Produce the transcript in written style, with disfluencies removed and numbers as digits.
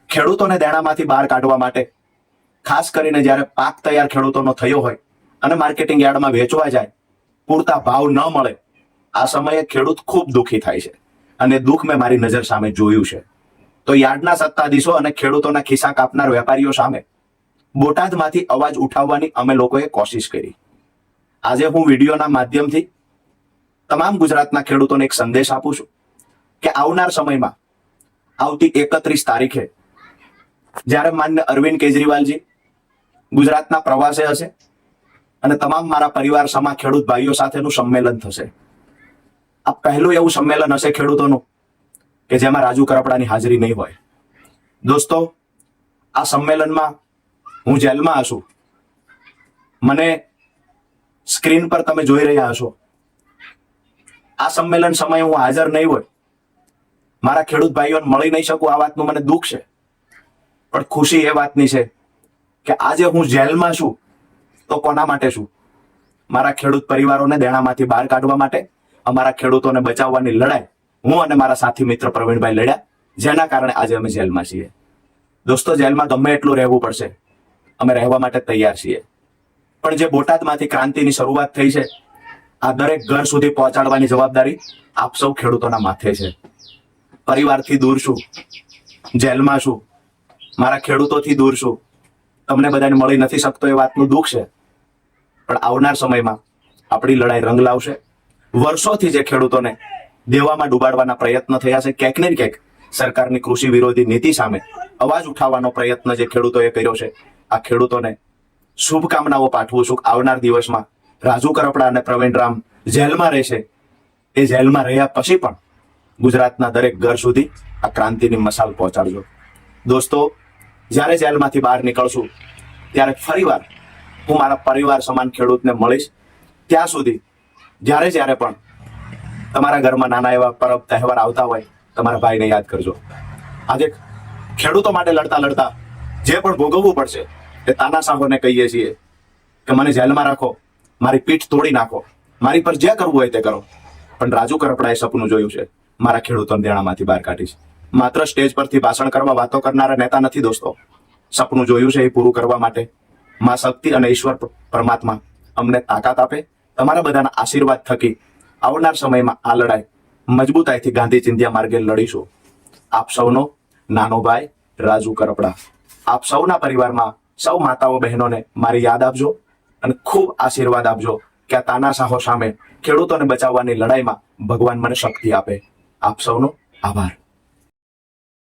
ખેડૂતોને દેણામાંથી બહાર કાઢવા માટે, ખાસ કરીને જ્યારે પાક તૈયાર ખેડૂતોનો થયો હોય અને માર્કેટિંગ યાર્ડમાં વેચવા જાય, પૂરતા ભાવ ન મળે, આ સમયે ખેડૂત ખૂબ દુઃખી થાય છે અને દુઃખ મેં મારી નજર સામે જોયું છે. તો યાર્ડના સત્તાધીશો અને ખેડૂતોના ખિસ્સા કાપનાર વેપારીઓ સામે બોટાદમાંથી અવાજ ઉઠાવવાની અમે લોકોએ કોશિશ કરી. આજે હું વિડીયોના માધ્યમથી તમામ ગુજરાતના ખેડૂતોને એક સંદેશ આપું છું કે આવનાર સમયમાં આવતી 31 તારીખે જ્યારે માન્ય અરવિંદ કેજરીવાલજી ગુજરાતના પ્રવાસે હશે અને તમામ મારા પરિવાર સમા ખેડૂત ભાઈઓ સાથેનું સંમેલન થશે. આ પહેલું એવું સંમેલન હશે ખેડૂતોનું કે જેમાં રાજુ કરપડાની હાજરી નહીં હોય. દોસ્તો, આ સંમેલનમાં હું જેલમાં હશું. મને સ્ક્રીન પર તમે જોઈ રહ્યા હશો. આ સંમેલન સમયે હું હાજર નહીં હોય, મારા ખેડૂત ભાઈઓને મળી નહીં શકું, આ વાતનું મને દુઃખ છે. પણ ખુશી એ વાતની છે કે આજે હું જેલમાં છું તો કોના માટે છું? મારા ખેડૂત પરિવારોને દેણામાંથી બહાર કાઢવા માટે, અમારા ખેડૂતોને બચાવવાની લડાઈ હું અને મારા સાથી મિત્ર પ્રવીણભાઈ લડ્યા, જેના કારણે આજે અમે જેલમાં છીએ. દોસ્તો, જેલમાં ગમે એટલું રહેવું પડશે, અમે રહેવા માટે તૈયાર છીએ. પણ જે બોટાદમાંથી ક્રાંતિની શરૂઆત થઈ છે, આ દરેક ઘર સુધી પહોંચાડવાની જવાબદારી આપ સૌ ખેડૂતોના માથે છે. પરિવારથી દૂર છું, જેલમાં છું, મારા ખેડૂતોથી દૂર છું, તમને બધાને મળી નથી શકતો એ વાતનું દુઃખ છે. પણ આવનાર સમયમાં આપણી લડાઈ રંગ લાવશે. વર્ષોથી જે ખેડૂતોને દેવામાં ડૂબાડવાના પ્રયત્ન થયા છે, ક્યાંક ને ક્યાંક સરકારની કૃષિ વિરોધી નીતિ સામે અવાજ ઉઠાવવાનો પ્રયત્ન જે ખેડૂતોએ કર્યો છે, આ ખેડૂતોને શુભકામનાઓ પાઠવું છું. આવનાર દિવસમાં રાજુ કરપડા અને પ્રવીણ રામ જેલમાં રહેશે, એ જેલમાં રહ્યા પછી પણ ગુજરાતના દરેક ઘર સુધી આ ક્રાંતિની મશાલ પહોંચાડજો. દોસ્તો, જ્યારે જેલમાંથી બહાર નીકળશું ત્યારે ફરીવાર હું મારા પરિવાર સમાન ખેડૂતને મળીશ. ત્યાં સુધી જ્યારે પણ તમારા ઘરમાં નાના એવા પરબ તહેવાર આવતા હોય, તમારા ભાઈને યાદ કરજો. આજે ખેડૂતો માટે લડતા લડતા જે પણ ભોગવવું પડશે, એ તાનાશાહોને કહીએ છીએ કે મને જેલમાં રાખો, મારી પીઠ તોડી નાખો, મારી પર જે કરવું હોય તે કરો. પણ રાજુ કરપડાએ સપનું જોયું છે, મારા ખેડૂતોને દેણામાંથી બહાર કાઢીશ. માત્ર સ્ટેજ પરથી ભાષણ કરવા, વાતો કરનારા નેતા નથી દોસ્તો. સપનું જોયું છે એ પૂરું કરવા માટે માં શક્તિ અને ઈશ્વર પરમાત્મા અમને તાકાત આપે. તમારા બધાના આશીર્વાદ થકી આવનાર સમયમાં આ લડાઈ મજબૂતાઈથી ગાંધી ચિંધ્યા માર્ગે લડીશું. આપ સૌનો નાનો ભાઈ રાજુ કરપડા. આપ સૌના પરિવારમાં સૌ માતાઓ બહેનોને મારી યાદ આપજો અને ખૂબ આશીર્વાદ આપજો કે આ તાનાશાહો સામે ખેડૂતોને બચાવવાની લડાઈમાં ભગવાન મને શક્તિ આપે. આપ સૌનો આભાર.